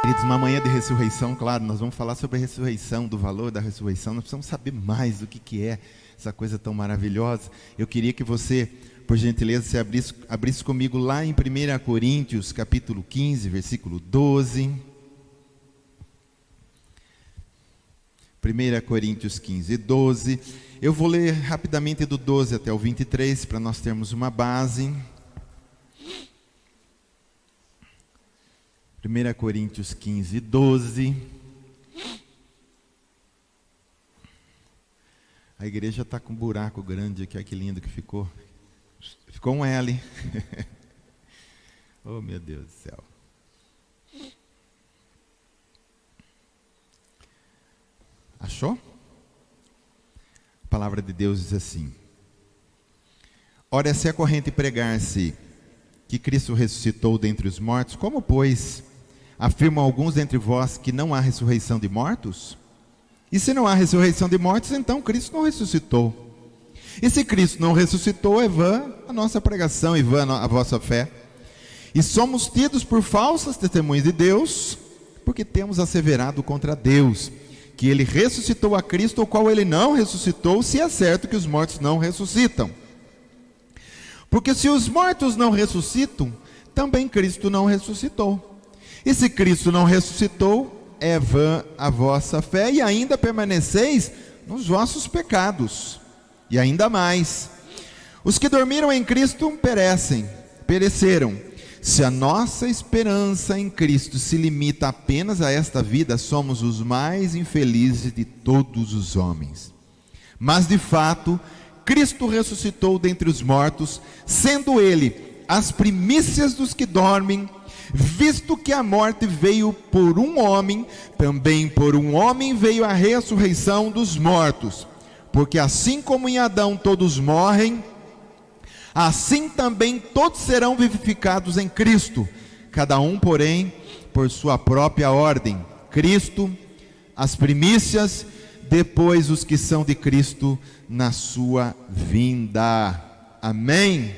Queridos, uma manhã de ressurreição, claro, nós vamos falar sobre a ressurreição, do valor da ressurreição. Nós precisamos saber mais do que é essa coisa tão maravilhosa. Eu queria que você, por gentileza, se abrisse comigo lá em 1 Coríntios, capítulo 15, versículo 12. 1 Coríntios 15, 12. Eu vou ler rapidamente do 12 até o 23, para nós termos uma base. 1 Coríntios 15, 12. A igreja está com um buraco grande aqui, olha que lindo que ficou. Ficou um L. Oh, meu Deus do céu. Achou? A palavra de Deus diz assim: ora, se é corrente pregar-se que Cristo ressuscitou dentre os mortos, como, pois, afirmam alguns dentre vós que não há ressurreição de mortos? E se não há ressurreição de mortos, então Cristo não ressuscitou. E se Cristo não ressuscitou, é vã a nossa pregação e vã a vossa fé. E somos tidos por falsas testemunhas de Deus, porque temos asseverado contra Deus que Ele ressuscitou a Cristo, o qual Ele não ressuscitou, se é certo que os mortos não ressuscitam. Porque se os mortos não ressuscitam, também Cristo não ressuscitou. E se Cristo não ressuscitou, é vã a vossa fé, e ainda permaneceis nos vossos pecados. E ainda mais, os que dormiram em Cristo pereceram. Se a nossa esperança em Cristo se limita apenas a esta vida, somos os mais infelizes de todos os homens. Mas de fato, Cristo ressuscitou dentre os mortos, sendo Ele as primícias dos que dormem. Visto que a morte veio por um homem, também por um homem veio a ressurreição dos mortos. Porque assim como em Adão todos morrem, assim também todos serão vivificados em Cristo, cada um, porém, por sua própria ordem. Cristo, as primícias, depois os que são de Cristo na sua vinda. Amém?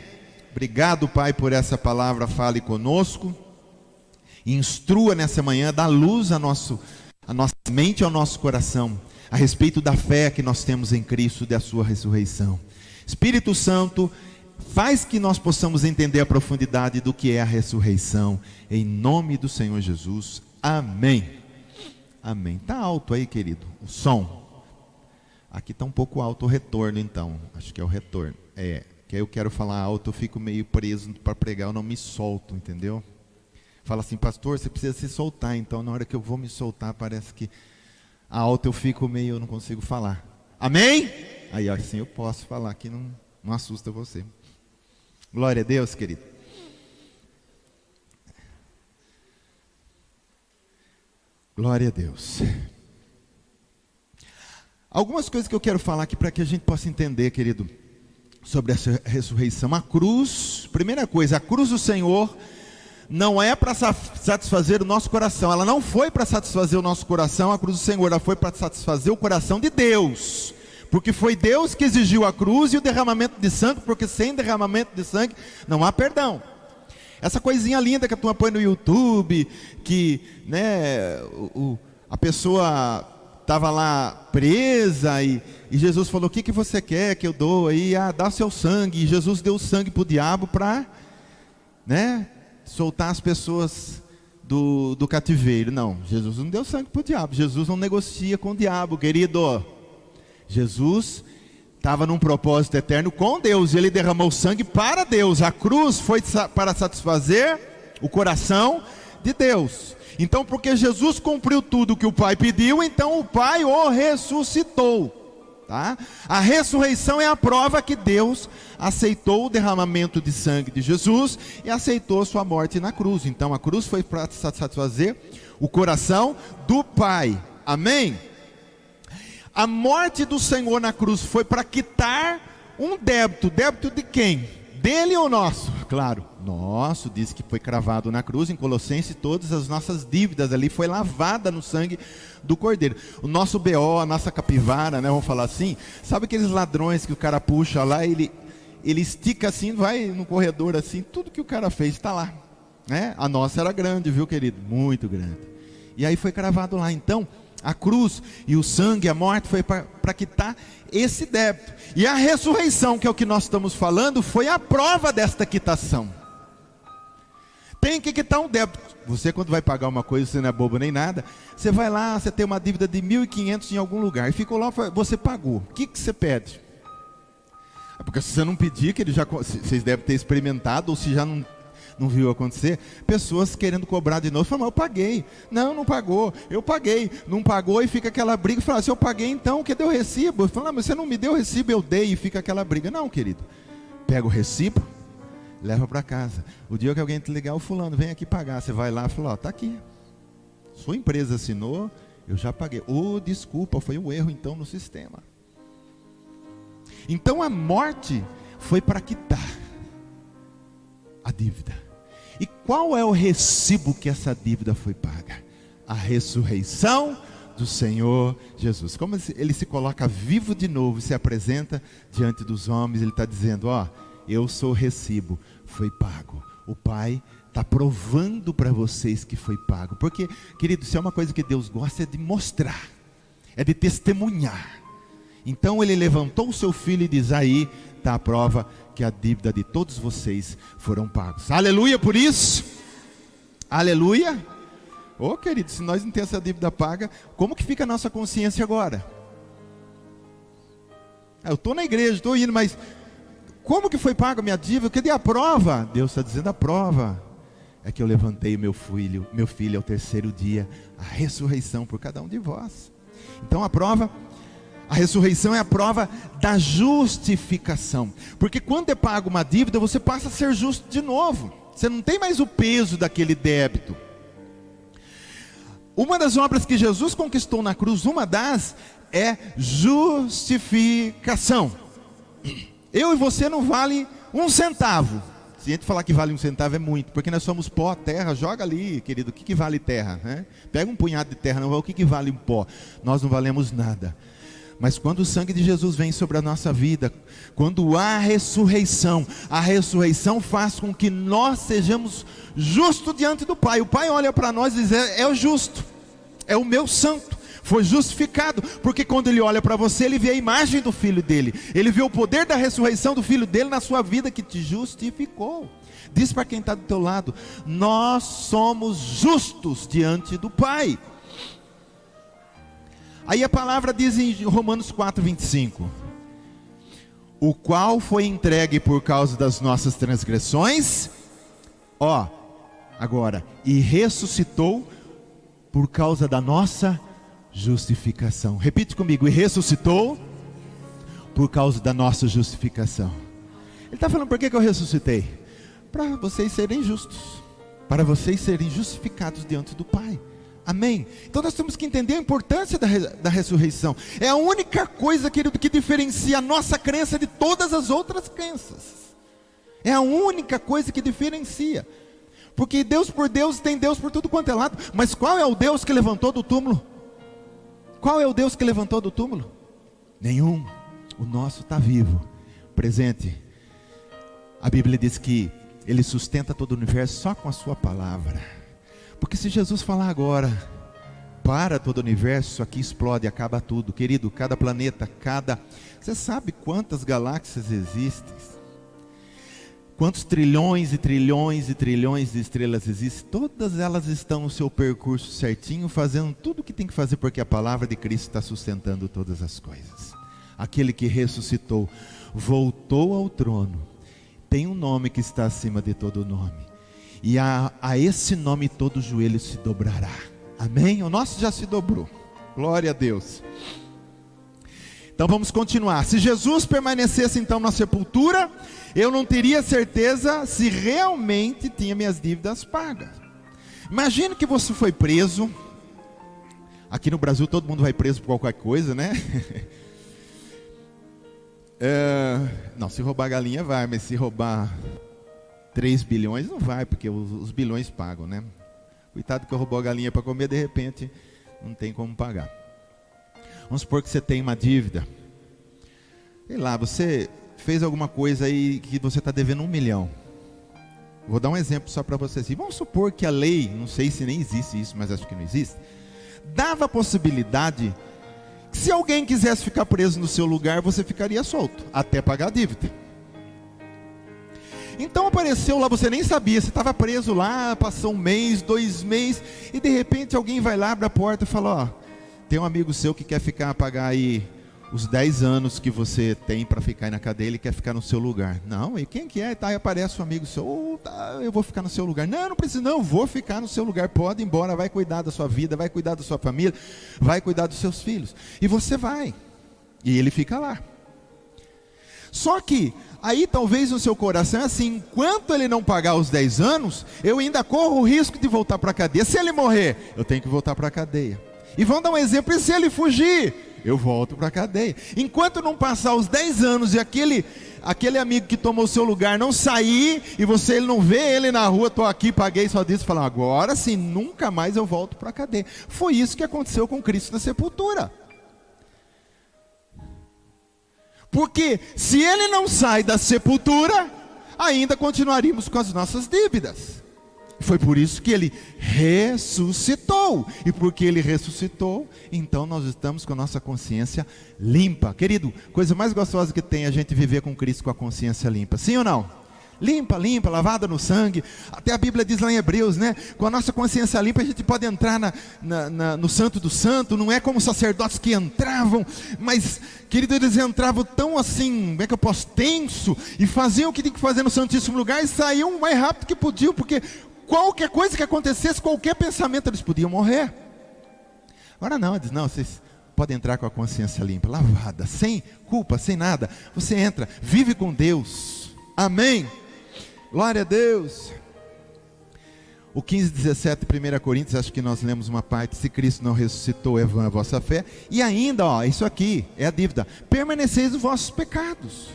Obrigado, Pai, por essa palavra. Fale conosco, instrua nessa manhã, dá luz a nossa mente e ao nosso coração, a respeito da fé que nós temos em Cristo e da sua ressurreição. Espírito Santo, faz que nós possamos entender a profundidade do que é a ressurreição, em nome do Senhor Jesus, amém. Amém. Está alto aí, querido, o som? Aqui está um pouco alto o retorno, então, acho que é o retorno, que aí eu quero falar alto, eu fico meio preso para pregar, eu não me solto, entendeu? Fala assim, pastor, você precisa se soltar, então na hora que eu vou me soltar, parece que alto eu fico meio, eu não consigo falar, amém? Aí assim eu posso falar, que não assusta você. Glória a Deus, querido. Glória a Deus. Algumas coisas que eu quero falar aqui para que a gente possa entender, querido, sobre essa ressurreição. A cruz, primeira coisa, a cruz do Senhor não é para satisfazer o nosso coração. Ela não foi para satisfazer o nosso coração, a cruz do Senhor, ela foi para satisfazer o coração de Deus. Porque foi Deus que exigiu a cruz e o derramamento de sangue, porque sem derramamento de sangue não há perdão. Essa coisinha linda que a turma põe no YouTube, que a pessoa estava lá presa e Jesus falou, o que você quer que eu dou aí? Dá o seu sangue. E Jesus deu o sangue para o diabo para soltar as pessoas do cativeiro. Não, Jesus não deu sangue para o diabo, Jesus não negocia com o diabo, querido. Jesus estava num propósito eterno com Deus, e Ele derramou sangue para Deus. A cruz foi para satisfazer o coração de Deus. Então, porque Jesus cumpriu tudo o que o Pai pediu, então o Pai o ressuscitou, tá? A ressurreição é a prova que Deus aceitou o derramamento de sangue de Jesus e aceitou sua morte na cruz. Então a cruz foi para satisfazer o coração do Pai, amém? A morte do Senhor na cruz foi para quitar um débito. Débito de quem? Dele ou nosso? Claro, nosso, diz que foi cravado na cruz. Em Colossenses, todas as nossas dívidas ali foi lavada no sangue do Cordeiro. O nosso BO, a nossa capivara, vamos falar assim. Sabe aqueles ladrões que o cara puxa lá, ele estica assim, vai no corredor assim, tudo que o cara fez está lá. A nossa era grande, viu, querido? Muito grande. E aí foi cravado lá. Então, a cruz e o sangue, a morte, foi para quitar esse débito. E a ressurreição, que é o que nós estamos falando, foi a prova desta quitação. Tem que quitar um débito. Você, quando vai pagar uma coisa, você não é bobo nem nada, você vai lá, você tem uma dívida de 1.500 em algum lugar, e ficou lá, você pagou. O que você pede? Porque se você não pedir, que vocês devem ter experimentado, ou se já não viu acontecer, pessoas querendo cobrar de novo, falam, mas eu paguei. Não pagou, eu paguei. Não pagou e fica aquela briga, fala, se eu paguei então, cadê o recibo? Eu falo, mas você não me deu o recibo, eu dei, e fica aquela briga. Não, querido, pega o recibo, leva para casa. O dia que alguém te ligar, o fulano, vem aqui pagar, você vai lá e fala, está aqui, sua empresa assinou, eu já paguei. Desculpa, foi um erro então no sistema. Então a morte foi para quitar a dívida. E qual é o recibo que essa dívida foi paga? A ressurreição do Senhor Jesus. Como ele se coloca vivo de novo, se apresenta diante dos homens, ele está dizendo, eu sou o recibo, foi pago. O Pai está provando para vocês que foi pago. Porque, querido, se é uma coisa que Deus gosta, é de mostrar, é de testemunhar. Então ele levantou o seu filho e diz, aí está a prova que a dívida de todos vocês foram pagos. Aleluia por isso. Aleluia. Querido, se nós não temos essa dívida paga, como que fica a nossa consciência agora? Eu estou na igreja, estou indo, mas como que foi paga a minha dívida? Cadê a prova? Deus está dizendo, a prova é que eu levantei meu filho ao terceiro dia, a ressurreição por cada um de vós. Então a ressurreição é a prova da justificação. Porque quando é pago uma dívida, você passa a ser justo de novo. Você não tem mais o peso daquele débito. Uma das obras que Jesus conquistou na cruz, é justificação. Eu e você não vale um centavo. Se a gente falar que vale um centavo é muito, porque nós somos pó, terra, joga ali, querido, o que vale terra? Né? Pega um punhado de terra, não, o que vale um pó? Nós não valemos nada. Mas quando o sangue de Jesus vem sobre a nossa vida, quando há a ressurreição faz com que nós sejamos justos diante do Pai. O Pai olha para nós e diz, é o justo, é o meu santo, foi justificado. Porque quando Ele olha para você, Ele vê a imagem do Filho dEle, Ele vê o poder da ressurreição do Filho dEle na sua vida, que te justificou. Diz para quem está do teu lado, nós somos justos diante do Pai. Aí a palavra diz em Romanos 4:25, o qual foi entregue por causa das nossas transgressões, agora, e ressuscitou por causa da nossa justificação. Repite comigo, e ressuscitou por causa da nossa justificação. Ele está falando, por que eu ressuscitei? Para vocês serem justos, para vocês serem justificados diante do Pai. Amém? Então nós temos que entender a importância da ressurreição. É a única coisa, querido, que diferencia a nossa crença de todas as outras crenças. É a única coisa que diferencia. Porque Deus por Deus tem Deus por tudo quanto é lado. Mas qual é o Deus que levantou do túmulo? Qual é o Deus que levantou do túmulo? Nenhum. O nosso está vivo, presente. A Bíblia diz que Ele sustenta todo o universo só com a sua palavra. Porque se Jesus falar agora, para todo o universo, isso aqui explode, acaba tudo. Querido, cada planeta, você sabe quantas galáxias existem? Quantos trilhões e trilhões e trilhões de estrelas existem? Todas elas estão no seu percurso certinho, fazendo tudo o que tem que fazer, porque a palavra de Cristo está sustentando todas as coisas. Aquele que ressuscitou, voltou ao trono, tem um nome que está acima de todo nome. E a esse nome todo joelho se dobrará. Amém? O nosso já se dobrou. Glória a Deus. Então vamos continuar. Se Jesus permanecesse então na sepultura, eu não teria certeza se realmente tinha minhas dívidas pagas. Imagine que você foi preso. Aqui no Brasil todo mundo vai preso por qualquer coisa, né? Não, se roubar galinha vai, mas se roubar 3 bilhões não vai, porque os bilhões pagam, né? Coitado que roubou a galinha para comer, de repente não tem como pagar. Vamos supor que você tem uma dívida. Sei lá, você fez alguma coisa aí que você está devendo 1 milhão. Vou dar um exemplo só para vocês. Vamos supor que a lei, não sei se nem existe isso, mas acho que não existe, dava a possibilidade que se alguém quisesse ficar preso no seu lugar, você ficaria solto, até pagar a dívida. Então apareceu lá, você nem sabia, você estava preso lá, passou 1 mês, 2 meses, e de repente alguém vai lá, abre a porta e fala, ó, tem um amigo seu que quer pagar aí os 10 anos que você tem para ficar aí na cadeia, ele quer ficar no seu lugar. Não, e quem que é? Tá, aí aparece um amigo seu, tá, eu vou ficar no seu lugar. Não, não precisa, não, vou ficar no seu lugar, pode ir embora, vai cuidar da sua vida, vai cuidar da sua família, vai cuidar dos seus filhos. E você vai, e ele fica lá. Só que, aí talvez no seu coração é assim, enquanto ele não pagar os 10 anos, eu ainda corro o risco de voltar para a cadeia. Se ele morrer, eu tenho que voltar para a cadeia. E vamos dar um exemplo, e se ele fugir, eu volto para a cadeia. Enquanto não passar os 10 anos e aquele amigo que tomou o seu lugar não sair, e ele não vê ele na rua, estou aqui, paguei só disso, falar, agora sim, nunca mais eu volto para a cadeia. Foi isso que aconteceu com Cristo na sepultura. Porque se ele não sai da sepultura, ainda continuaríamos com as nossas dívidas. Foi por isso que ele ressuscitou. E porque ele ressuscitou, então nós estamos com a nossa consciência limpa. Querido, coisa mais gostosa que tem é a gente viver com Cristo com a consciência limpa. Sim ou não? Limpa, lavada no sangue. Até a Bíblia diz lá em Hebreus, né? Com a nossa consciência limpa a gente pode entrar no Santo do Santo. Não é como os sacerdotes que entravam, mas, querido, eles entravam tão assim, como é que eu posso, tenso, e faziam o que tinha que fazer no Santíssimo Lugar, e saíam o mais rápido que podiam, porque qualquer coisa que acontecesse, qualquer pensamento, eles podiam morrer. Agora não, eles não, vocês podem entrar com a consciência limpa, lavada, sem culpa, sem nada. Você entra, vive com Deus. Amém. Glória a Deus. O 15:17, 1 Coríntios, acho que nós lemos uma parte, se Cristo não ressuscitou, é vã a vossa fé. E ainda, ó, isso aqui é a dívida, permaneceis nos vossos pecados.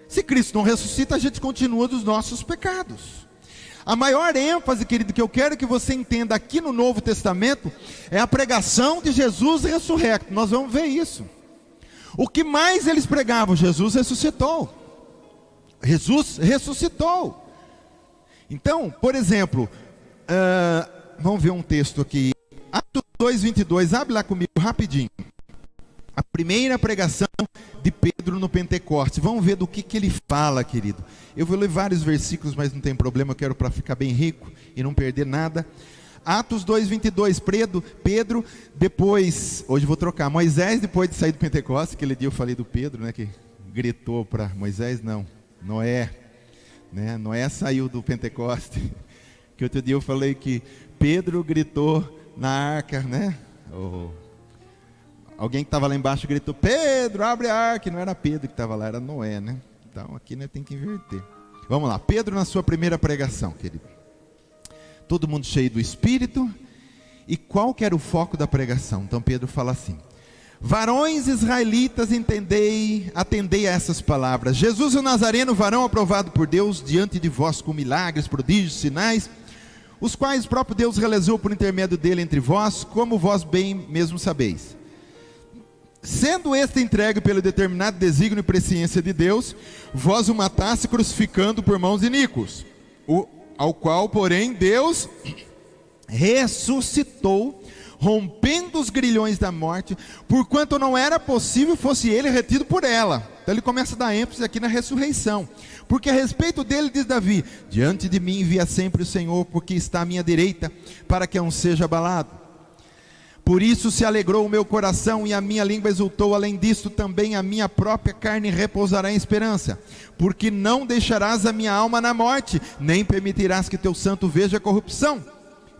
Se Cristo não ressuscita, a gente continua dos nossos pecados. A maior ênfase, querido, que eu quero que você entenda aqui no Novo Testamento, é a pregação de Jesus ressurrecto. Nós vamos ver isso. O que mais eles pregavam? Jesus ressuscitou. Jesus ressuscitou. Então, por exemplo, vamos ver um texto aqui, Atos 2:22, abre lá comigo rapidinho. A primeira pregação de Pedro no Pentecostes. Vamos ver do que ele fala, querido. Eu vou ler vários versículos, mas não tem problema, eu quero para ficar bem rico e não perder nada. Atos 2:22, Pedro, depois, hoje eu vou trocar, Moisés, depois de sair do Pentecostes, aquele dia eu falei do Pedro, né, que gritou para Moisés, não, Noé, né? Noé saiu do Pentecoste, que outro dia eu falei que Pedro gritou na arca, né? Alguém que estava lá embaixo gritou, Pedro, abre a arca, e não era Pedro que estava lá, era Noé, né? Então aqui, né, tem que inverter. Vamos lá, Pedro na sua primeira pregação, querido. Todo mundo cheio do Espírito. E qual que era o foco da pregação? Então Pedro fala assim: varões israelitas, atendei a essas palavras. Jesus o Nazareno, varão aprovado por Deus diante de vós com milagres, prodígios, sinais, os quais o próprio Deus realizou por intermédio dele entre vós, como vós bem mesmo sabeis. Sendo este entregue pelo determinado desígnio e presciência de Deus, vós o mataste crucificando por mãos iníquos, ao qual, porém, Deus ressuscitou, rompendo os grilhões da morte, porquanto não era possível fosse ele retido por ela. Então ele começa a dar ênfase aqui na ressurreição, porque a respeito dele diz Davi: diante de mim via sempre o Senhor, porque está à minha direita, para que não seja abalado. Por isso se alegrou o meu coração e a minha língua exultou. Além disto também a minha própria carne repousará em esperança, porque não deixarás a minha alma na morte, nem permitirás que teu santo veja a corrupção.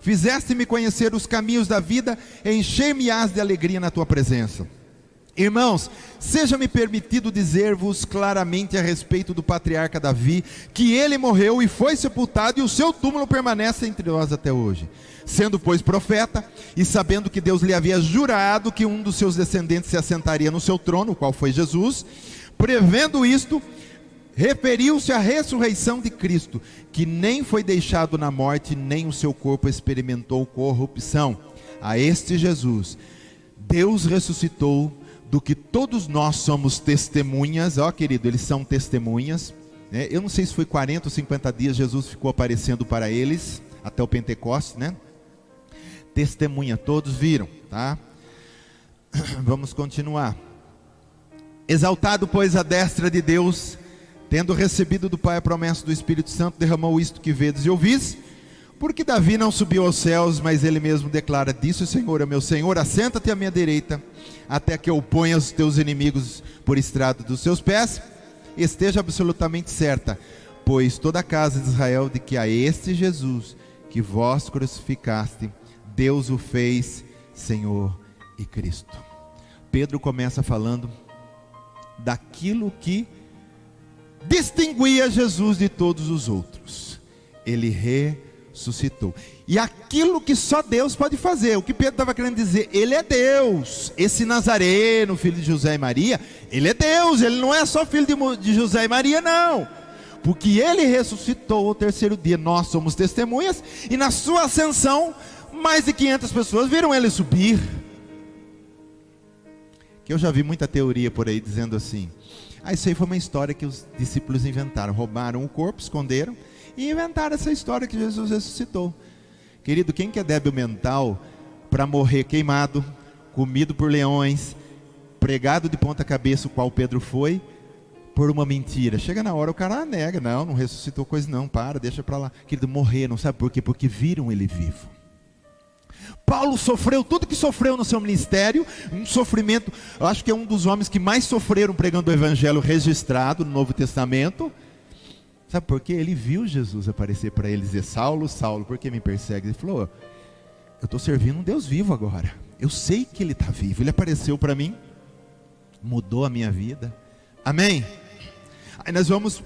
Fizeste-me conhecer os caminhos da vida, encher-me-ás de alegria na tua presença. Irmãos, seja-me permitido dizer-vos claramente a respeito do patriarca Davi, que ele morreu e foi sepultado, e o seu túmulo permanece entre nós até hoje. Sendo, pois, profeta, e sabendo que Deus lhe havia jurado que um dos seus descendentes se assentaria no seu trono, o qual foi Jesus, prevendo isto, referiu-se à ressurreição de Cristo, que nem foi deixado na morte, nem o seu corpo experimentou corrupção. A este Jesus Deus ressuscitou, do que todos nós somos testemunhas. Ó, querido, eles são testemunhas. né? Eu não sei se foi 40 ou 50 dias, Jesus ficou aparecendo para eles, até o Pentecostes, né? Testemunha, todos viram, tá? Vamos continuar. Exaltado, pois, à destra de Deus, tendo recebido do Pai a promessa do Espírito Santo, derramou isto que vedes e ouvis. Porque Davi não subiu aos céus, mas ele mesmo declara: disse o Senhor a meu Senhor, assenta-te à minha direita, até que eu ponha os teus inimigos por estrado dos seus pés. Esteja absolutamente certa, pois toda a casa de Israel, de que a este Jesus, que vós crucificaste, Deus o fez Senhor e Cristo. Pedro começa falando daquilo que distinguia Jesus de todos os outros. Ele ressuscitou. E aquilo que só Deus pode fazer. O que Pedro estava querendo dizer: Ele é Deus. Esse Nazareno, filho de José e Maria, Ele é Deus. Ele não é só filho de José e Maria, não. Porque Ele ressuscitou ao terceiro dia. Nós somos testemunhas. E na sua ascensão, mais de 500 pessoas viram Ele subir. Que eu já vi muita teoria por aí dizendo assim: isso aí foi uma história que os discípulos inventaram. Roubaram o corpo, esconderam e inventaram essa história que Jesus ressuscitou. Querido, quem que é débil mental para morrer queimado, comido por leões, pregado de ponta cabeça, o qual Pedro foi, por uma mentira? Chega na hora, o cara nega: não ressuscitou coisa não, deixa para lá. Querido, morrer, não sabe por quê? Porque viram ele vivo. Paulo sofreu tudo que sofreu no seu ministério, um sofrimento. Eu acho que é um dos homens que mais sofreram pregando o evangelho registrado no Novo Testamento. Sabe por quê? Ele viu Jesus aparecer para ele e dizer: Saulo, Saulo, por que me persegue? Ele falou: eu estou servindo um Deus vivo agora. Eu sei que Ele está vivo. Ele apareceu para mim, mudou a minha vida. Amém? Aí nós vamos...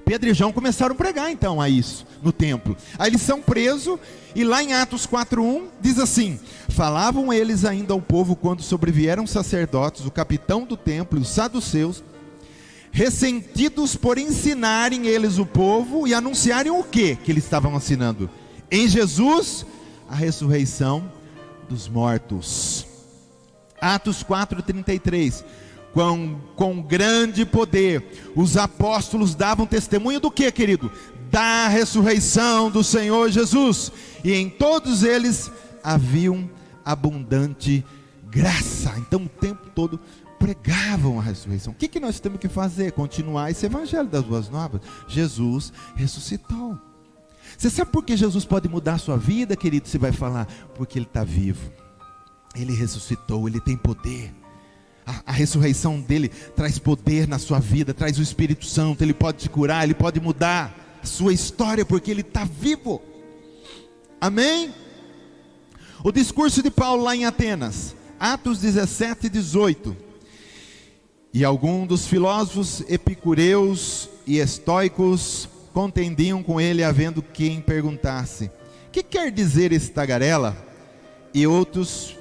Pedro e João começaram a pregar então a isso no templo. Aí eles são presos, e lá em Atos 4:1 diz assim: falavam eles ainda ao povo quando sobrevieram os sacerdotes, o capitão do templo e os saduceus, ressentidos por ensinarem eles o povo e anunciarem o que eles estavam ensinando? Em Jesus, a ressurreição dos mortos. Atos 4:33. Com grande poder, os apóstolos davam testemunho do que, querido? Da ressurreição do Senhor Jesus. E em todos eles haviam abundante graça. Então o tempo todo pregavam a ressurreição. O que nós temos que fazer? Continuar esse evangelho das boas novas. Jesus ressuscitou. Você sabe por que Jesus pode mudar a sua vida, querido? Você vai falar: porque Ele está vivo. Ele ressuscitou, Ele tem poder. A ressurreição dele traz poder na sua vida, traz o Espírito Santo. Ele pode te curar, Ele pode mudar a sua história, porque Ele está vivo. Amém? O discurso de Paulo lá em Atenas, Atos 17:18. E alguns dos filósofos epicureus e estoicos contendiam com ele, havendo quem perguntasse: que quer dizer esse tagarela? E outros: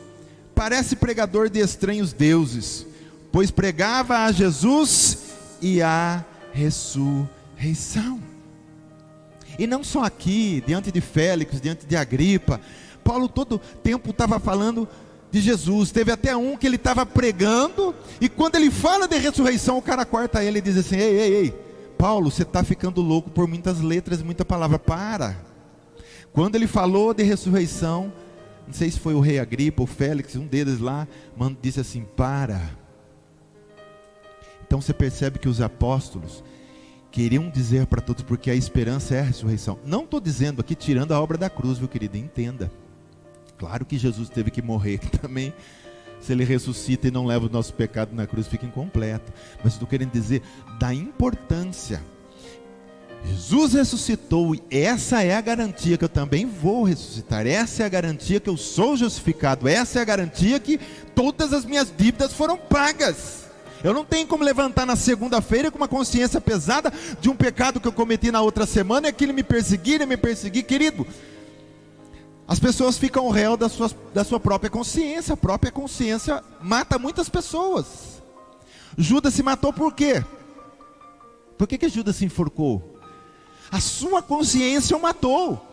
parece pregador de estranhos deuses, pois pregava a Jesus e a ressurreição. E não só aqui, diante de Félix, diante de Agripa, Paulo todo tempo estava falando de Jesus. Teve até um que ele estava pregando, e quando ele fala de ressurreição, o cara corta ele e diz assim: ei, Paulo, você está ficando louco por muitas letras e muita palavra, para. Quando ele falou de ressurreição, não sei se foi o rei Agripa ou Félix, um deles lá, disse assim: para. Então você percebe que os apóstolos queriam dizer para todos, porque a esperança é a ressurreição. Não estou dizendo aqui tirando a obra da cruz, viu, querido? Entenda. Claro que Jesus teve que morrer, que também, se Ele ressuscita e não leva o nosso pecado na cruz, fica incompleto. Mas estou querendo dizer da importância. Jesus ressuscitou, e essa é a garantia que eu também vou ressuscitar. Essa é a garantia que eu sou justificado. Essa é a garantia que todas as minhas dívidas foram pagas. Eu não tenho como levantar na segunda-feira com uma consciência pesada de um pecado que eu cometi na outra semana, e aquilo me perseguir, querido. As pessoas ficam réu da sua própria consciência. A própria consciência mata muitas pessoas. Judas se matou por quê? Por que Judas se enforcou? A sua consciência o matou.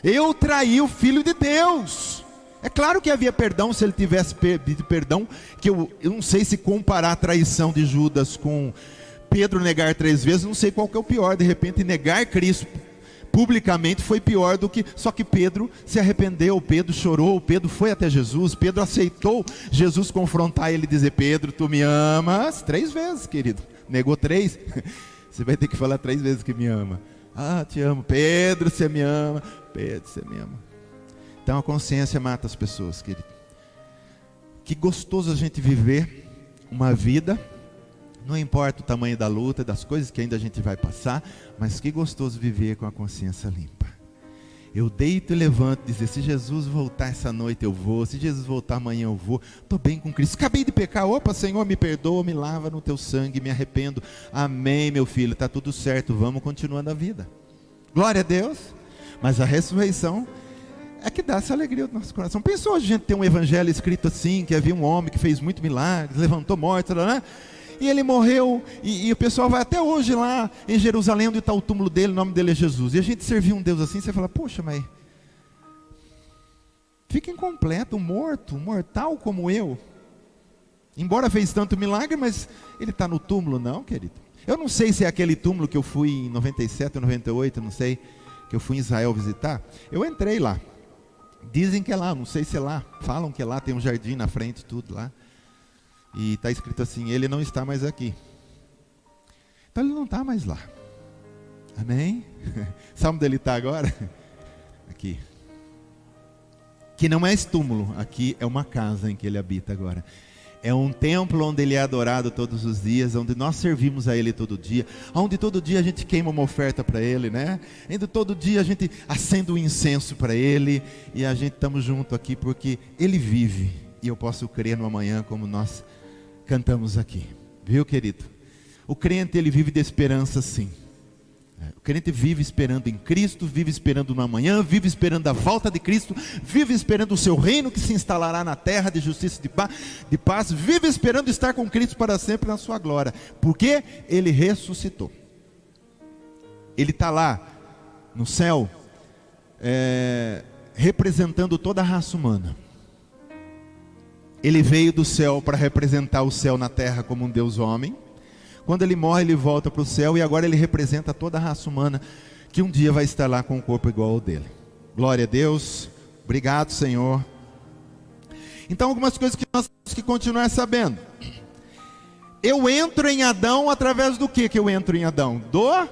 Eu traí o Filho de Deus. É claro que havia perdão, se ele tivesse pedido perdão, que eu não sei se comparar a traição de Judas com Pedro negar 3 vezes, não sei qual que é o pior. De repente negar Cristo publicamente foi pior do que... Só que Pedro se arrependeu, Pedro chorou, Pedro foi até Jesus, Pedro aceitou Jesus confrontar ele e dizer: Pedro, tu me amas? 3 vezes, querido. Negou 3, você vai ter que falar 3 vezes que me ama. Ah, te amo. Pedro, você me ama. Pedro, você me ama. Então a consciência mata as pessoas, querido. Que gostoso a gente viver uma vida, não importa o tamanho da luta, das coisas que ainda a gente vai passar, mas que gostoso viver com a consciência limpa. Eu deito e levanto e dizer: se Jesus voltar essa noite eu vou, se Jesus voltar amanhã eu vou, estou bem com Cristo, acabei de pecar, opa, Senhor, me perdoa, me lava no teu sangue, me arrependo, amém, meu filho, está tudo certo, vamos continuando a vida. Glória a Deus. Mas a ressurreição é que dá essa alegria ao nosso coração. Pensou a gente ter um evangelho escrito assim, que havia um homem que fez muito milagres, levantou mortos, né? E ele morreu, e o pessoal vai até hoje lá em Jerusalém, onde está o túmulo dele, o nome dele é Jesus. E a gente serviu um Deus assim, você fala: poxa, mas fica incompleto, um morto, um mortal como eu. Embora fez tanto milagre, mas ele está no túmulo, não, querido. Eu não sei se é aquele túmulo que eu fui em 97 ou 98, não sei, que eu fui em Israel visitar. Eu entrei lá, dizem que é lá, não sei se é lá, falam que é lá, tem um jardim na frente, tudo lá. E está escrito assim: ele não está mais aqui. Então ele não está mais lá. Amém? Sabe onde ele está agora? Aqui. Que não é esse túmulo, aqui é uma casa em que ele habita agora. É um templo onde ele é adorado todos os dias, onde nós servimos a ele todo dia, onde todo dia a gente queima uma oferta para ele, né? Onde todo dia a gente acende um incenso para ele, e a gente estamos junto aqui porque ele vive, e eu posso crer no amanhã, como nós cantamos aqui, viu, querido? O crente, ele vive de esperança, sim. O crente vive esperando em Cristo, vive esperando no amanhã, vive esperando a volta de Cristo, vive esperando o seu reino que se instalará na terra de justiça e de paz, vive esperando estar com Cristo para sempre na sua glória, porque ele ressuscitou. Ele está lá no céu, representando toda a raça humana. Ele veio do céu para representar o céu na terra como um Deus homem. Quando ele morre, ele volta para o céu, e agora ele representa toda a raça humana, que um dia vai estar lá com um corpo igual ao dele. Glória a Deus. Obrigado, Senhor. Então, algumas coisas que nós temos que continuar sabendo. Eu entro em Adão através do que eu entro em Adão? Do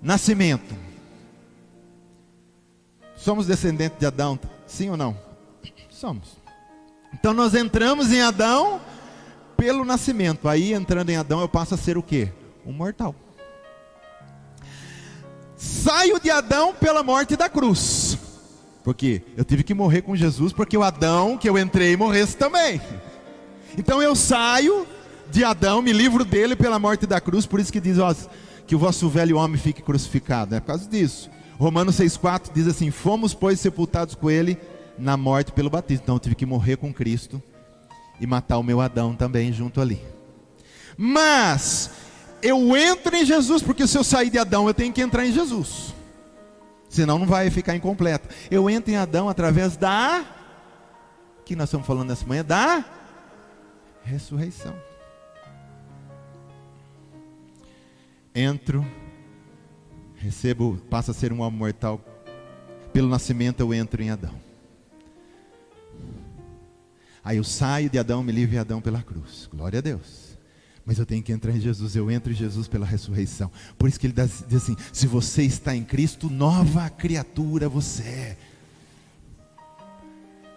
nascimento. Somos descendentes de Adão, sim ou não? Somos. Então nós entramos em Adão pelo nascimento. Aí, entrando em Adão, eu passo a ser o quê? Um mortal. Saio de Adão pela morte da cruz, porque eu tive que morrer com Jesus, porque o Adão que eu entrei morresse também. Então eu saio de Adão, me livro dele pela morte da cruz. Por isso que diz, ó, que o vosso velho homem fique crucificado, é por causa disso. Romanos 6,4 diz assim: fomos, pois, sepultados com ele na morte pelo batismo. Então eu tive que morrer com Cristo e matar o meu Adão também junto ali. Mas eu entro em Jesus, porque se eu sair de Adão, eu tenho que entrar em Jesus, senão não vai ficar incompleto. Eu entro em Adão através da... que nós estamos falando nessa manhã? Da ressurreição. Entro, recebo, passo a ser um homem mortal. Pelo nascimento eu entro em Adão. Aí eu saio de Adão, me livro de Adão pela cruz. Glória a Deus. Mas eu tenho que entrar em Jesus. Eu entro em Jesus pela ressurreição. Por isso que ele diz assim: se você está em Cristo, nova criatura você é.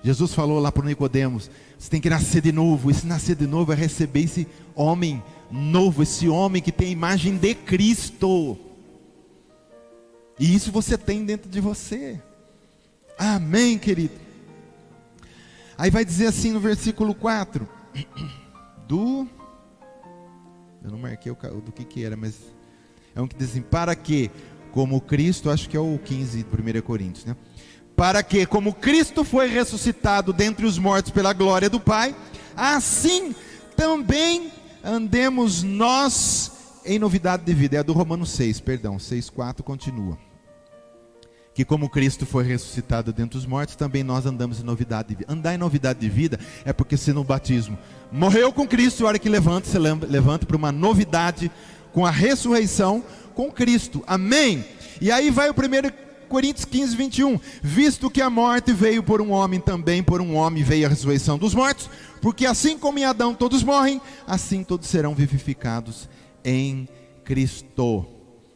Jesus falou lá para Nicodemos: você tem que nascer de novo. Esse nascer de novo é receber esse homem novo, esse homem que tem a imagem de Cristo. E isso você tem dentro de você. Amém, querido? Aí vai dizer assim no versículo 4 eu não marquei do que era, mas é um que diz assim: para que, como Cristo, acho que é o 15 de 1 Coríntios, né? Para que, como Cristo foi ressuscitado dentre os mortos pela glória do Pai, assim também andemos nós em novidade de vida. É do Romanos 6, perdão, 6,4 continua. que como Cristo foi ressuscitado dentre os mortos, também nós andamos em novidade de vida. Andar em novidade de vida é porque se no batismo morreu com Cristo, a hora que levanta, você levanta para uma novidade com a ressurreição com Cristo. Amém? E aí vai o 1 Coríntios 15, 21. Visto que a morte veio por um homem, também por um homem veio a ressurreição dos mortos, porque assim como em Adão todos morrem, assim todos serão vivificados em Cristo.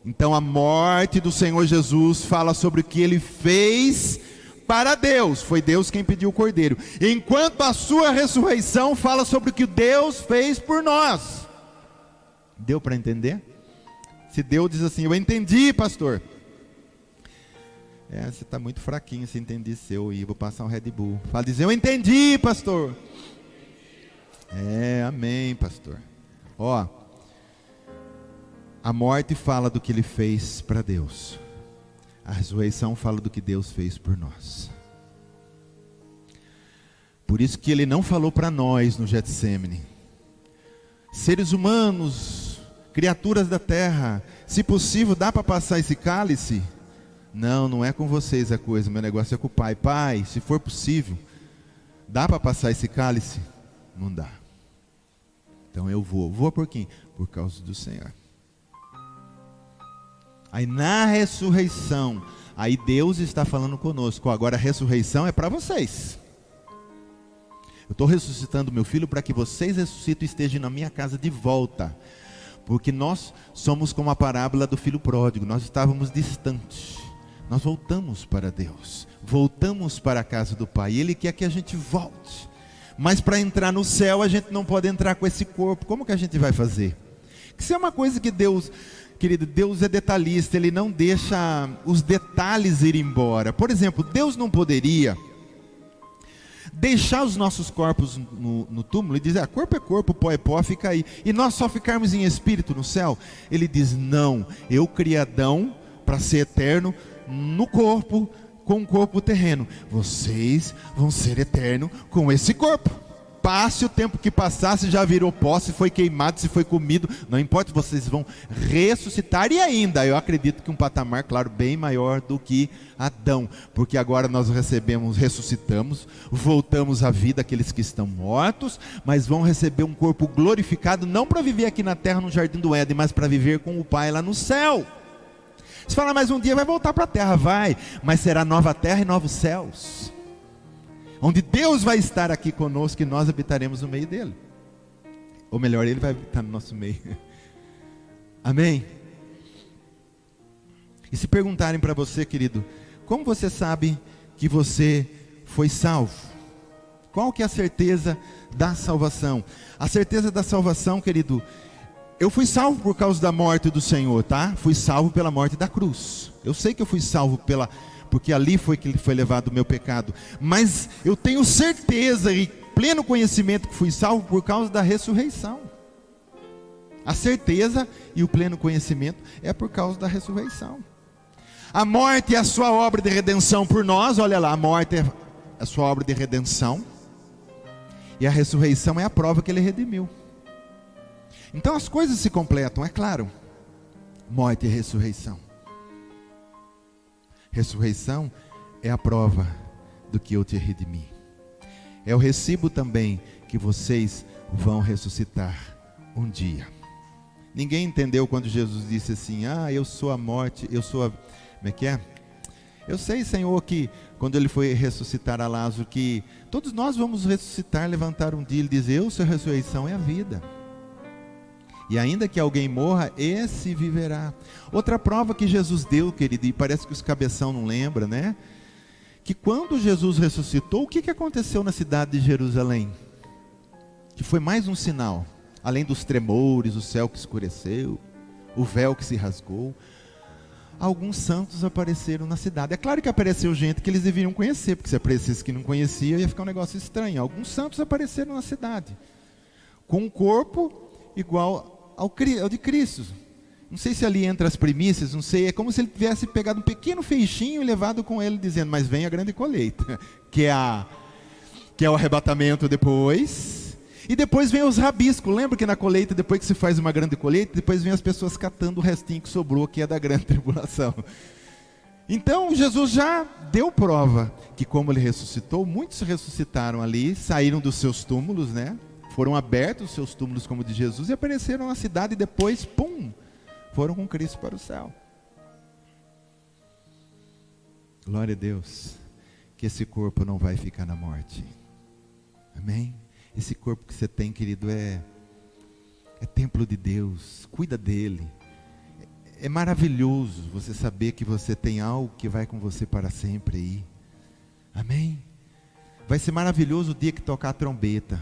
Então a morte do Senhor Jesus fala sobre o que Ele fez para Deus. Foi Deus quem pediu o cordeiro. Enquanto a sua ressurreição fala sobre o que Deus fez por nós. Deu para entender? Se Deus diz assim, eu entendi, pastor. Você está muito fraquinho se entender seu e vou passar um Red Bull. Fala, diz, eu entendi, pastor. Amém, pastor. Ó, a morte fala do que Ele fez para Deus. A ressurreição fala do que Deus fez por nós. Por isso que Ele não falou para nós no Getsêmani, seres humanos, criaturas da terra, se possível dá para passar esse cálice? Não é com vocês a coisa, meu negócio é com o Pai. Pai, se for possível, dá para passar esse cálice? Não dá. Então eu vou por quem? Por causa do Senhor. Aí na ressurreição, aí Deus está falando conosco. Agora a ressurreição é para vocês. Eu estou ressuscitando meu filho para que vocês ressuscitem e estejam na minha casa de volta. Porque nós somos como a parábola do filho pródigo. Nós estávamos distantes. Nós voltamos para Deus. Voltamos para a casa do Pai. Ele quer que a gente volte. Mas para entrar no céu a gente não pode entrar com esse corpo. Como que a gente vai fazer? Isso é uma coisa que Deus... Querido, Deus é detalhista, Ele não deixa os detalhes ir embora. Por exemplo, Deus não poderia deixar os nossos corpos no túmulo e dizer, corpo é corpo, pó é pó, fica aí. E nós só ficarmos em espírito no céu? Ele diz, não, eu criei Adão para ser eterno no corpo, com um corpo terreno. Vocês vão ser eterno com esse corpo. Passe o tempo que passar, se já virou pó, se foi queimado, se foi comido, não importa, vocês vão ressuscitar. E ainda, eu acredito que um patamar, claro, bem maior do que Adão, porque agora nós ressuscitamos, voltamos à vida aqueles que estão mortos, mas vão receber um corpo glorificado, não para viver aqui na terra no jardim do Éden, mas para viver com o Pai lá no céu. Você fala, mas um dia vai voltar para a terra, vai, mas será nova terra e novos céus, onde Deus vai estar aqui conosco e nós habitaremos no meio dele. Ou melhor, Ele vai habitar no nosso meio. Amém? E se perguntarem para você, querido, como você sabe que você foi salvo? Qual que é a certeza da salvação? A certeza da salvação, querido, eu fui salvo por causa da morte do Senhor, tá? Fui salvo pela morte da cruz. Eu sei que eu fui salvo porque ali foi que foi levado o meu pecado. Mas eu tenho certeza e pleno conhecimento que fui salvo por causa da ressurreição. A certeza e o pleno conhecimento é por causa da ressurreição. A morte é a sua obra de redenção por nós. Olha lá, a morte é a sua obra de redenção. E a ressurreição é a prova que Ele redimiu. Então as coisas se completam, é claro. Morte e ressurreição. Ressurreição é a prova do que eu te redimi. É o recibo também que vocês vão ressuscitar um dia. Ninguém entendeu quando Jesus disse assim, eu sou a morte, eu sou a... Como é que é? Eu sei, Senhor, que quando Ele foi ressuscitar a Lázaro, que todos nós vamos ressuscitar, levantar um dia. Ele diz, eu sou a ressurreição e a vida. E ainda que alguém morra, esse viverá. Outra prova que Jesus deu, querido, e parece que os cabeção não lembram, né? Que quando Jesus ressuscitou, o que aconteceu na cidade de Jerusalém? Que foi mais um sinal. Além dos tremores, o céu que escureceu, o véu que se rasgou. Alguns santos apareceram na cidade. É claro que apareceu gente que eles deveriam conhecer, porque se aparecesse que não conhecia, ia ficar um negócio estranho. Alguns santos apareceram na cidade, com um corpo igual ao de Cristo. Não sei se ali entra as primícias, não sei, é como se ele tivesse pegado um pequeno feixinho e levado com ele, dizendo, mas vem a grande colheita, que é o arrebatamento depois, e depois vem os rabiscos. Lembra que na colheita, depois que se faz uma grande colheita, depois vem as pessoas catando o restinho que sobrou, que é da grande tribulação. Então Jesus já deu prova que como ele ressuscitou, muitos ressuscitaram ali, saíram dos seus túmulos, né? Foram abertos os seus túmulos como de Jesus e apareceram na cidade e depois, pum, foram com Cristo para o céu. Glória a Deus, que esse corpo não vai ficar na morte. Amém? Esse corpo que você tem, querido, é templo de Deus, cuida dele. É maravilhoso você saber que você tem algo que vai com você para sempre aí. Amém? Vai ser maravilhoso o dia que tocar a trombeta,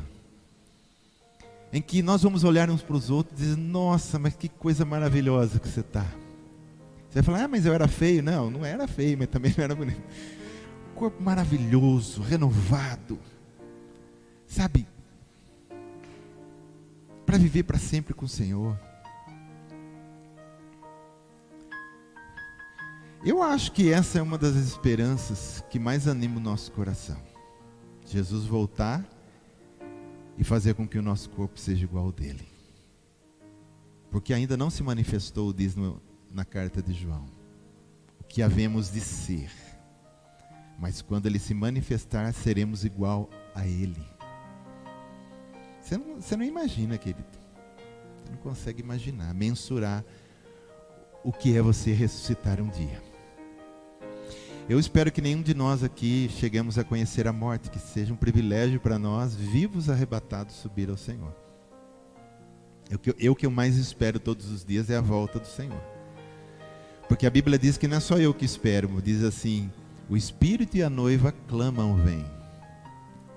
em que nós vamos olhar uns para os outros e dizer, nossa, mas que coisa maravilhosa que você está. Você vai falar, mas eu era feio. Não, não era feio, mas também não era bonito. Corpo maravilhoso, renovado, sabe? Para viver para sempre com o Senhor. Eu acho que essa é uma das esperanças que mais anima o nosso coração. Jesus voltar e fazer com que o nosso corpo seja igual ao dele. Porque ainda não se manifestou, diz na carta de João, o que havemos de ser. Mas quando ele se manifestar, seremos igual a ele. Você não imagina, querido. Você não consegue imaginar, mensurar o que é você ressuscitar um dia. Eu espero que nenhum de nós aqui cheguemos a conhecer a morte, que seja um privilégio para nós, vivos arrebatados, subir ao Senhor. O que eu mais espero todos os dias é a volta do Senhor. Porque a Bíblia diz que não é só eu que espero, diz assim, o Espírito e a noiva clamam, vem.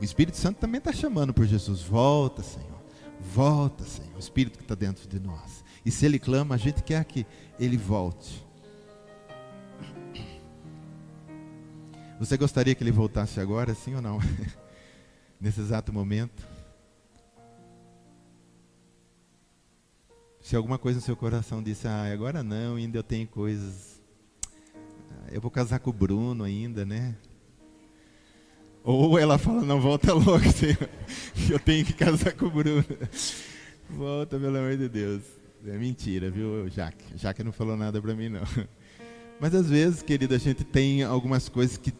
O Espírito Santo também está chamando por Jesus, volta, Senhor, volta, Senhor, o Espírito que está dentro de nós. E se Ele clama, a gente quer que Ele volte. Você gostaria que Ele voltasse agora, sim ou não? Nesse exato momento? Se alguma coisa no seu coração disse, agora não, ainda eu tenho coisas, eu vou casar com o Bruno ainda, né? Ou ela fala, não, volta logo, Senhor, eu tenho que casar com o Bruno. Volta, pelo amor de Deus. É mentira, viu, Jaque? Jaque não falou nada para mim, não. Mas às vezes, querido, a gente tem algumas coisas que,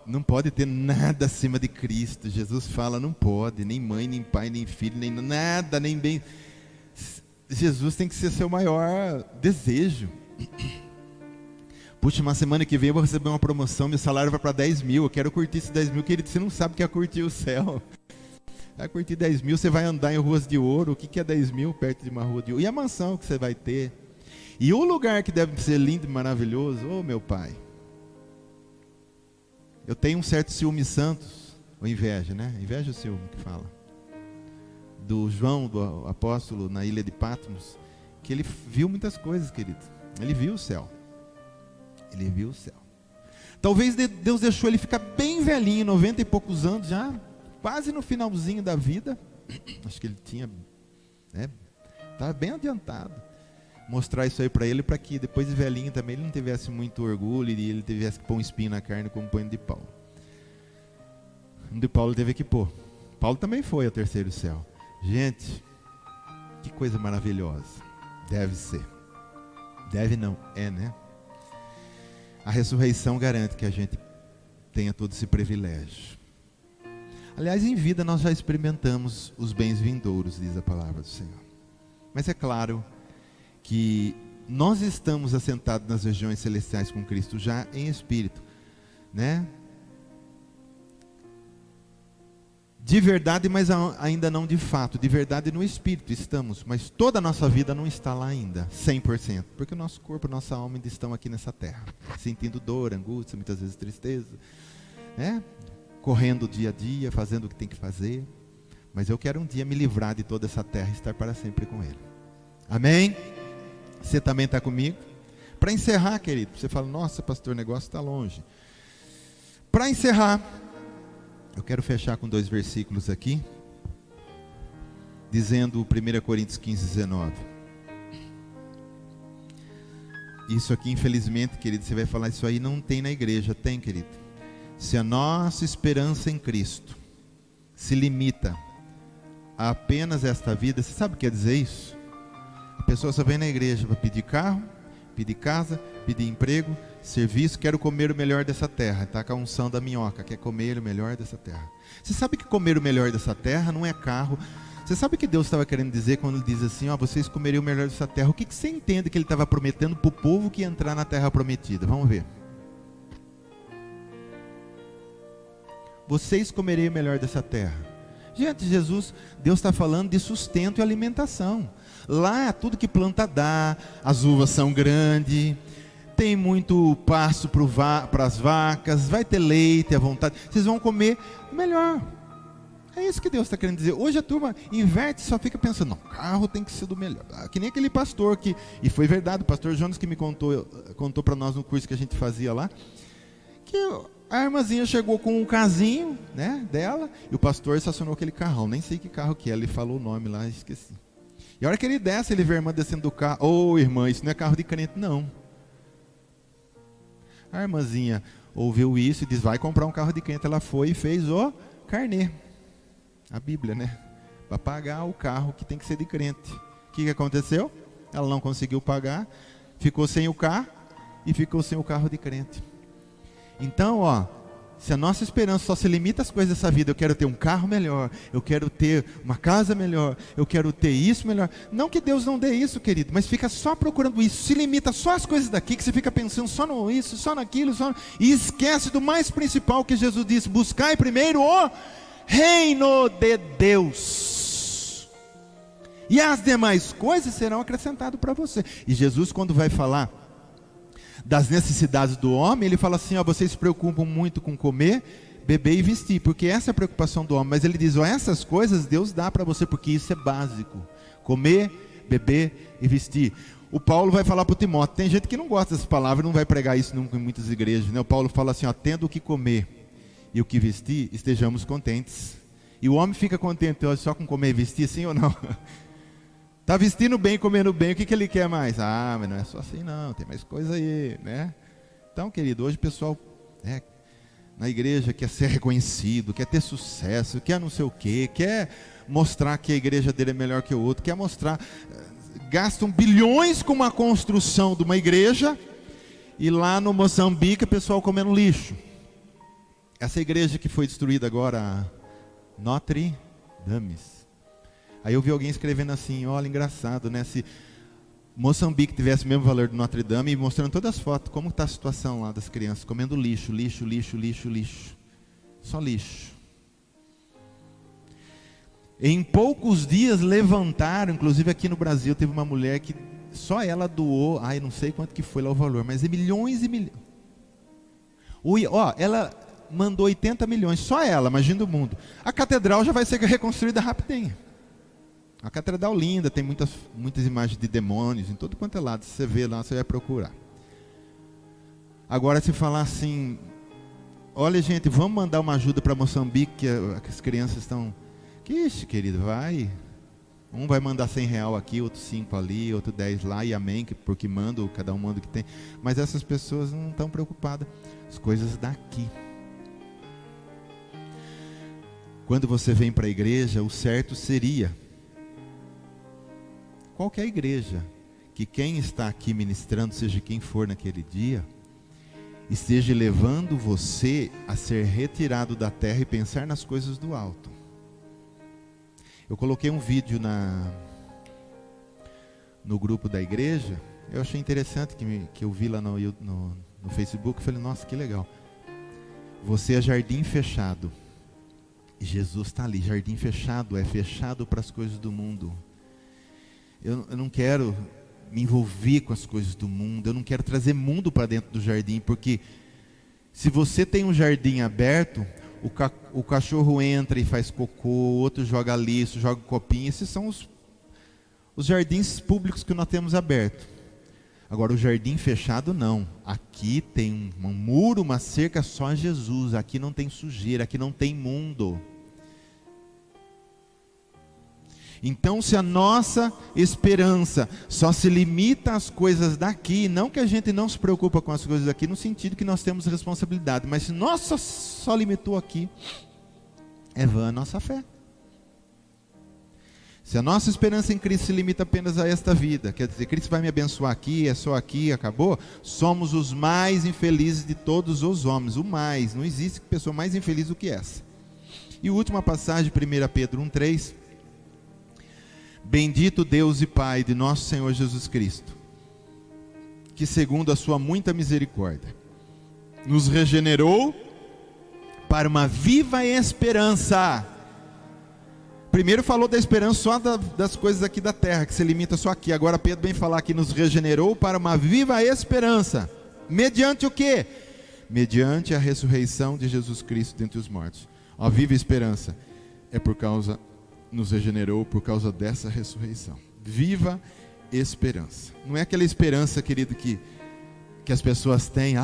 não pode ter nada acima de Cristo. Jesus fala, não pode, nem mãe, nem pai, nem filho, nem nada, nem bem. Jesus tem que ser seu maior desejo. Puxa, uma semana que vem eu vou receber uma promoção, meu salário vai para 10 mil, eu quero curtir esses 10 mil, querido, você não sabe o que é curtir o céu. Vai curtir 10 mil, você vai andar em ruas de ouro, o que é 10 mil perto de uma rua de ouro? E a mansão que você vai ter? E o lugar que deve ser lindo e maravilhoso, meu Pai. Eu tenho um certo ciúme santos, ou inveja, né? Inveja ou ciúme que fala. Do João, do apóstolo, na ilha de Patmos, que ele viu muitas coisas, querido. Ele viu o céu. Ele viu o céu. Talvez Deus deixou ele ficar bem velhinho, 90 e poucos anos, já quase no finalzinho da vida. Acho que ele tinha, estava bem adiantado. Mostrar isso aí para ele, para que depois de velhinho também ele não tivesse muito orgulho e ele tivesse que pôr um espinho na carne como põe o de Paulo. O de Paulo teve que pôr. Paulo também foi ao terceiro céu. Gente, que coisa maravilhosa. Deve ser. Deve não, né? A ressurreição garante que a gente tenha todo esse privilégio. Aliás, em vida nós já experimentamos os bens vindouros, diz a palavra do Senhor. Mas é claro que nós estamos assentados nas regiões celestiais com Cristo já em espírito, né? De verdade, mas ainda não de fato. De verdade no espírito estamos, mas toda a nossa vida não está lá ainda, 100%. Porque o nosso corpo, nossa alma ainda estão aqui nessa terra, sentindo dor, angústia, muitas vezes tristeza, né? Correndo dia a dia, fazendo o que tem que fazer. Mas eu quero um dia me livrar de toda essa terra e estar para sempre com Ele. Amém? Você também está comigo? Para encerrar, querido, você fala, nossa, pastor, o negócio está longe. Para encerrar, eu quero fechar com 2 versículos aqui, dizendo 1 Coríntios 15, 19. Isso aqui, infelizmente, querido, você vai falar, isso aí não tem na igreja. Tem, querido. Se a nossa esperança em Cristo se limita a apenas esta vida, você sabe o que quer dizer isso? A pessoa só vem na igreja para pedir carro, pedir casa, pedir emprego, serviço, quero comer o melhor dessa terra. Está com a unção da minhoca, quer comer o melhor dessa terra. Você sabe que comer o melhor dessa terra não é carro. Você sabe o que Deus estava querendo dizer quando Ele diz assim, ó, vocês comeriam o melhor dessa terra? O que você entende que Ele estava prometendo para o povo que ia entrar na terra prometida? Vamos ver. Vocês comeriam o melhor dessa terra. Gente, Deus está falando de sustento e alimentação. Lá tudo que planta dá, as uvas são grandes, tem muito pasto para as vacas, vai ter leite à vontade, vocês vão comer melhor. É isso que Deus está querendo dizer. Hoje a turma inverte, só fica pensando, não, carro tem que ser do melhor. Que nem aquele pastor que, e foi verdade, o pastor Jonas que me contou para nós no curso que a gente fazia lá, que a irmãzinha chegou com um casinho, né, dela, e o pastor estacionou aquele carrão, nem sei que carro que é, ele falou o nome lá, esqueci. E a hora que ele desce, ele vê a irmã descendo do carro, ô irmã, isso não é carro de crente não. A irmãzinha ouviu isso e diz, vai comprar um carro de crente. Ela foi e fez o carnê, a Bíblia, né, para pagar o carro que tem que ser de crente. O que aconteceu? Ela não conseguiu pagar, ficou sem o carro e ficou sem o carro de crente. Então, ó, se a nossa esperança só se limita às coisas dessa vida, eu quero ter um carro melhor, eu quero ter uma casa melhor, eu quero ter isso melhor. Não que Deus não dê isso, querido, mas fica só procurando isso, se limita só às coisas daqui, que você fica pensando só no isso, só naquilo, e esquece do mais principal que Jesus disse, buscai primeiro o reino de Deus. E as demais coisas serão acrescentadas para você. E Jesus, quando vai falar das necessidades do homem, ele fala assim, ó, vocês se preocupam muito com comer, beber e vestir, porque essa é a preocupação do homem, mas ele diz, ó, essas coisas Deus dá para você, porque isso é básico, comer, beber e vestir. O Paulo vai falar para o Timóteo, tem gente que não gosta dessas palavras, não vai pregar isso nunca em muitas igrejas, né? O Paulo fala assim, ó, tendo o que comer e o que vestir, estejamos contentes. E o homem fica contente ó, só com comer e vestir, sim ou não? Está vestindo bem, comendo bem, o que ele quer mais? Ah, mas não é só assim não, tem mais coisa aí, né? Então, querido, hoje o pessoal na igreja quer ser reconhecido, quer ter sucesso, quer não sei o quê, quer mostrar que a igreja dele é melhor que o outro, quer mostrar, gastam bilhões com uma construção de uma igreja, e lá no Moçambique o pessoal comendo lixo. Essa igreja que foi destruída agora, Notre Dame. Aí eu vi alguém escrevendo assim, olha, engraçado, né? Se Moçambique tivesse o mesmo valor do Notre Dame, e mostrando todas as fotos, como está a situação lá das crianças, comendo lixo, lixo, lixo, lixo, lixo. Só lixo. Em poucos dias levantaram, inclusive aqui no Brasil, teve uma mulher que só ela doou, não sei quanto que foi lá o valor, mas é milhões e milhões. Ela mandou 80 milhões, só ela, imagina o mundo. A catedral já vai ser reconstruída rapidinho. A catedral linda, tem muitas imagens de demônios, em todo quanto é lado, se você vê lá, você vai procurar. Agora se falar assim, olha gente, vamos mandar uma ajuda para Moçambique, que as crianças estão, ixi querido, vai, um vai mandar R$100 aqui, outro 5 ali, outro 10 lá, e amém, porque cada um manda o que tem, mas essas pessoas não estão preocupadas, as coisas daqui. Quando você vem para a igreja, o certo seria, qualquer igreja, que quem está aqui ministrando, seja quem for naquele dia, esteja levando você a ser retirado da terra e pensar nas coisas do alto. Eu coloquei um vídeo no grupo da igreja, eu achei interessante que eu vi lá no Facebook, falei, nossa, que legal. Você é jardim fechado, e Jesus está ali, jardim fechado, é fechado para as coisas do mundo. Eu não quero me envolver com as coisas do mundo, eu não quero trazer mundo para dentro do jardim, porque se você tem um jardim aberto, o cachorro entra e faz cocô, o outro joga lixo, joga copinho, esses são os jardins públicos que nós temos aberto. Agora o jardim fechado não, aqui tem um muro, uma cerca, só Jesus, aqui não tem sujeira, aqui não tem mundo. Então, se a nossa esperança só se limita às coisas daqui, não que a gente não se preocupa com as coisas daqui, no sentido que nós temos responsabilidade, mas se nós só limitou aqui, é vã a nossa fé. Se a nossa esperança em Cristo se limita apenas a esta vida, quer dizer, Cristo vai me abençoar aqui, é só aqui, acabou, somos os mais infelizes de todos os homens, o mais, não existe pessoa mais infeliz do que essa. E a última passagem, 1 Pedro 1,3, bendito Deus e Pai de nosso Senhor Jesus Cristo, que segundo a sua muita misericórdia, nos regenerou para uma viva esperança. Primeiro falou da esperança só das coisas aqui da terra, que se limita só aqui. Agora Pedro vem falar que nos regenerou para uma viva esperança. Mediante o quê? Mediante a ressurreição de Jesus Cristo dentre os mortos. A viva esperança é nos regenerou por causa dessa ressurreição. Viva esperança. Não é aquela esperança, querido, que as pessoas têm.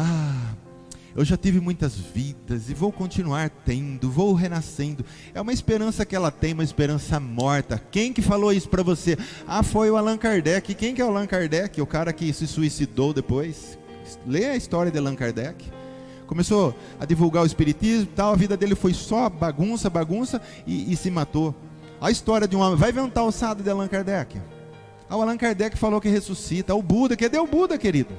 Eu já tive muitas vidas e vou continuar tendo, vou renascendo. É uma esperança que ela tem, uma esperança morta. Quem que falou isso para você? Foi o Allan Kardec. Quem que é o Allan Kardec? O cara que se suicidou depois. Lê a história de Allan Kardec. Começou a divulgar o espiritismo e tal, a vida dele foi só bagunça e se matou. A história de um homem, vai ver um tal alçado de Allan Kardec. O Allan Kardec falou que ressuscita. O Buda, cadê o Buda, querido?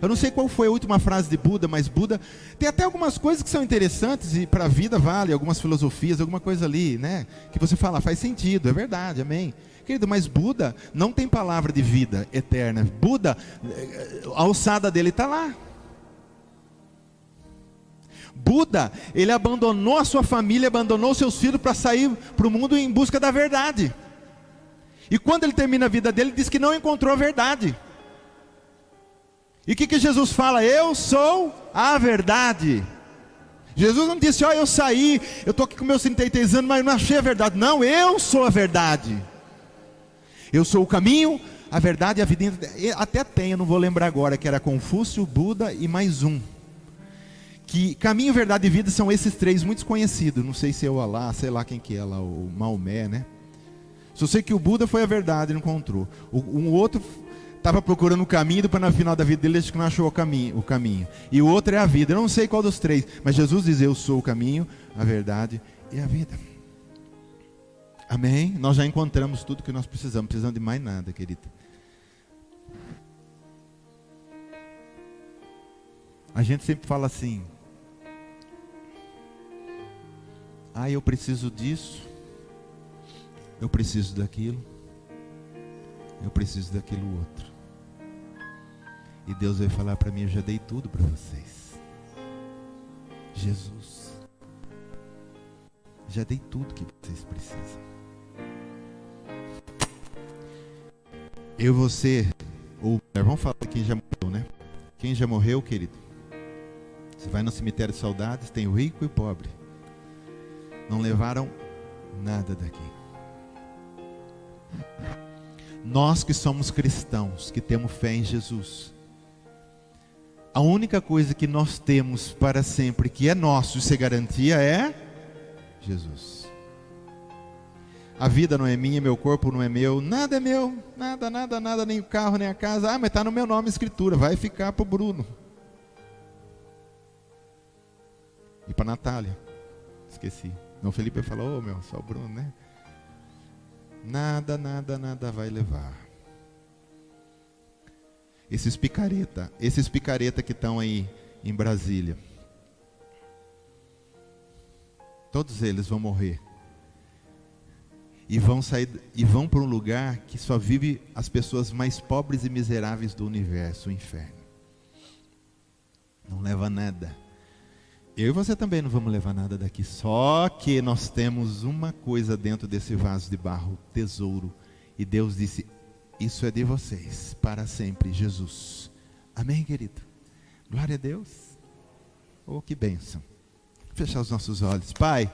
Eu não sei qual foi a última frase de Buda, mas Buda tem até algumas coisas que são interessantes e para a vida vale, algumas filosofias, alguma coisa ali, né? Que você fala, faz sentido, é verdade, amém. Querido, mas Buda não tem palavra de vida eterna. Buda, a alçada dele está lá. Buda, ele abandonou a sua família, abandonou seus filhos para sair para o mundo em busca da verdade. E quando ele termina a vida dele, ele diz que não encontrou a verdade. E o que Jesus fala? Eu sou a verdade. Jesus não disse, eu saí, eu estou aqui com meus 33 anos, mas não achei a verdade. Não, eu sou a verdade. Eu sou o caminho, a verdade e a vida. Até tem, eu não vou lembrar agora, que era Confúcio, Buda e mais um. Que caminho, verdade e vida são esses três muito conhecidos. Não sei se é o Alá, sei lá quem que é lá, o Maomé, né? Só sei que o Buda foi a verdade, não encontrou. Um outro estava procurando o caminho, depois no final da vida dele, ele não achou o caminho. E o outro é a vida, eu não sei qual dos três. Mas Jesus diz, eu sou o caminho, a verdade e a vida. Amém? Nós já encontramos tudo que nós precisamos, de mais nada, querido. A gente sempre fala assim, eu preciso disso, eu preciso daquilo, eu preciso daquilo outro. E Deus vai falar para mim, eu já dei tudo para vocês. Jesus, já dei tudo que vocês precisam. Eu, você, ou vamos falar de quem já morreu, né? Quem já morreu, querido? Você vai no cemitério de saudades, tem o rico e o pobre. Não levaram nada daqui. Nós que somos cristãos, que temos fé em Jesus, a única coisa que nós temos para sempre, que é nosso, isso é garantia, é Jesus. A vida não é minha, meu corpo não é meu, nada é meu, nada, nem o carro, nem a casa. Mas está no meu nome a escritura, vai ficar para o Bruno. E para a Natália, esqueci. Não, o Felipe falou, só o Bruno, né? Nada vai levar. Esses picareta que estão aí em Brasília, todos eles vão morrer. E vão sair e vão para um lugar que só vive as pessoas mais pobres e miseráveis do universo, o inferno. Não leva nada. Eu e você também não vamos levar nada daqui. Só que nós temos uma coisa dentro desse vaso de barro, tesouro. E Deus disse, isso é de vocês, para sempre, Jesus. Amém, querido? Glória a Deus. Oh, que bênção. Fechar os nossos olhos. Pai.